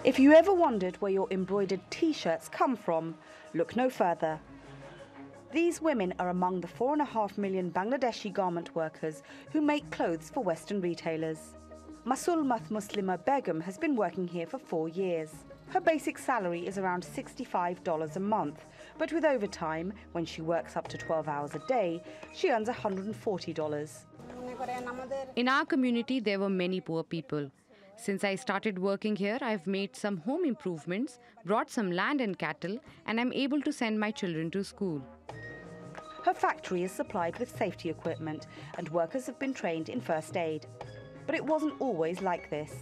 If you ever wondered where your embroidered t-shirts come from, look no further. These women are among the 4.5 million Bangladeshi garment workers who make clothes for Western retailers. Masulmat Muslima Begum has been working here for 4 years. Her basic salary is around $65 a month, but with overtime, when she works up to 12 hours a day, she earns $140. In our community, there were many poor people. Since I started working here, I've made some home improvements, brought some land and cattle, and I'm able to send my children to school. Her factory is supplied with safety equipment, and workers have been trained in first aid. But it wasn't always like this.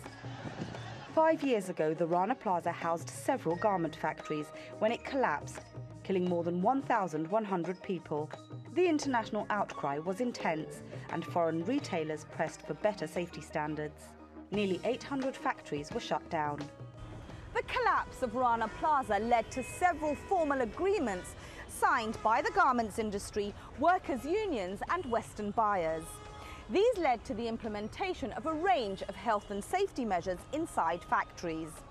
5 years ago, the Rana Plaza housed several garment factories when it collapsed, killing more than 1,100 people. The international outcry was intense, and foreign retailers pressed for better safety standards. Nearly 800 factories were shut down. The collapse of Rana Plaza led to several formal agreements signed by the garments industry, workers' unions and Western buyers. These led to the implementation of a range of health and safety measures inside factories.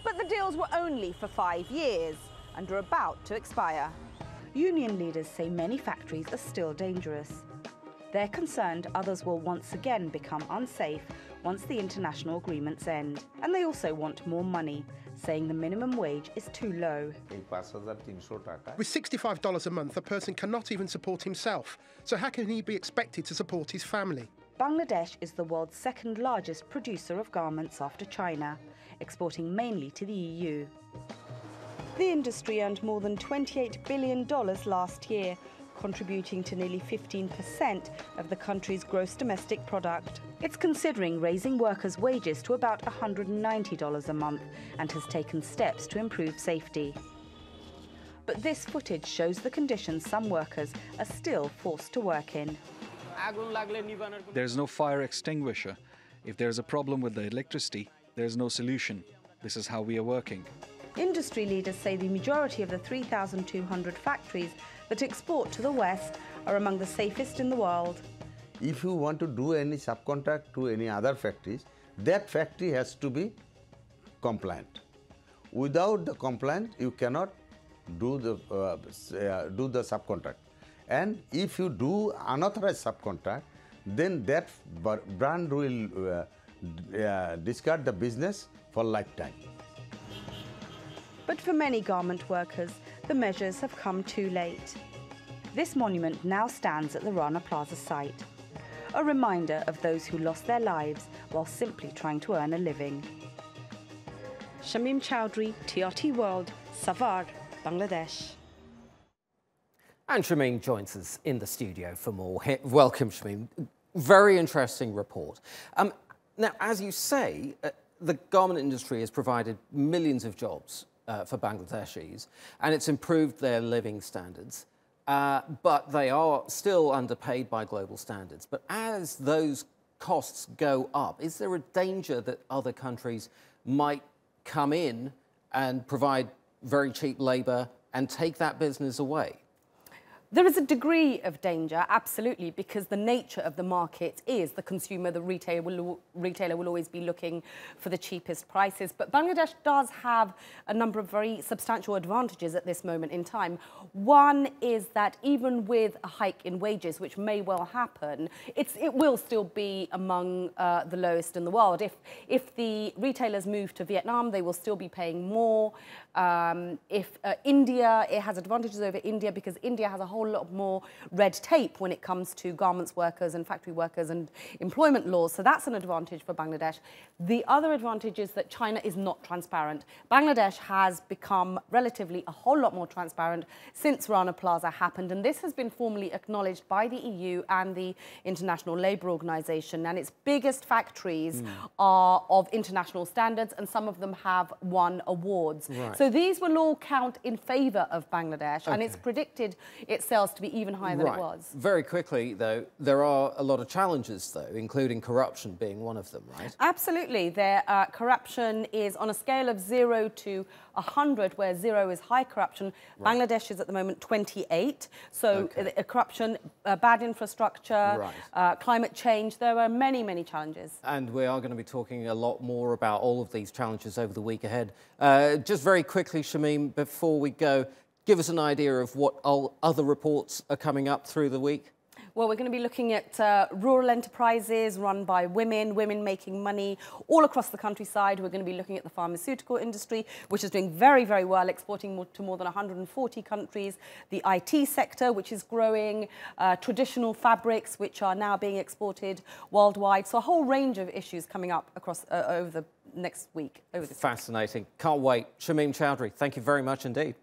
But the deals were only for 5 years and are about to expire. Union leaders say many factories are still dangerous. They're concerned others will once again become unsafe once the international agreements end. And they also want more money, saying the minimum wage is too low. With $65 a month, a person cannot even support himself. So how can he be expected to support his family? Bangladesh is the world's second largest producer of garments after China, exporting mainly to the EU. The industry earned more than $28 billion last year, contributing to nearly 15% of the country's gross domestic product. It's considering raising workers' wages to about $190 a month and has taken steps to improve safety. But this footage shows the conditions some workers are still forced to work in. There's no fire extinguisher. If there's a problem with the electricity, there's no solution. This is how we are working. Industry leaders say the majority of the 3,200 factories that export to the West are among the safest in the world. If you want to do any subcontract to any other factories, that factory has to be compliant. Without the compliant, you cannot do the subcontract. And if you do unauthorized subcontract, then that brand will discard the business for lifetime. But for many garment workers, the measures have come too late. This monument now stands at the Rana Plaza site, a reminder of those who lost their lives while simply trying to earn a living. Shamim Chowdhury, TRT World, Savar, Bangladesh. And Shamim joins us in the studio for more. Welcome, Shamim. Very interesting report. Now, as you say, the garment industry has provided millions of jobs for Bangladeshis, and it's improved their living standards, but they are still underpaid by global standards. But as those costs go up, is there a danger that other countries might come in and provide very cheap labour and take that business away? There is a degree of danger, absolutely, because the nature of the market is the consumer, the retailer will always be looking for the cheapest prices. But Bangladesh does have a number of very substantial advantages at this moment in time. One is that even with a hike in wages, which may well happen, it will still be among the lowest in the world. If the retailers move to Vietnam, they will still be paying more. India, it has advantages over India because India has a whole lot more red tape when it comes to garments workers and factory workers and employment laws. So that's an advantage for Bangladesh. The other advantage is that China is not transparent. Bangladesh has become relatively a whole lot more transparent since Rana Plaza happened, and this has been formally acknowledged by the EU and the International Labour Organization. And its biggest factories are of international standards, and some of them have won awards. Right. So these will all count in favour of Bangladesh, and it's predicted its sales to be even higher than it was. Very quickly, though, there are a lot of challenges, though, including corruption being one of them, right? Absolutely. Corruption is on a scale of 0 to 100, where 0 is high corruption. Bangladesh is at the moment 28. So corruption, bad infrastructure, climate change, there are many, many challenges. And we are going to be talking a lot more about all of these challenges over the week ahead. Just very quickly, Shamim, before we go, give us an idea of what other reports are coming up through the week. Well, we're going to be looking at rural enterprises run by women making money all across the countryside. We're going to be looking at the pharmaceutical industry, which is doing very, very well, exporting to more than 140 countries. The IT sector, which is growing. Traditional fabrics, which are now being exported worldwide. So a whole range of issues coming up across over the next week. Fascinating. Can't wait. Shamim Chowdhury, thank you very much indeed.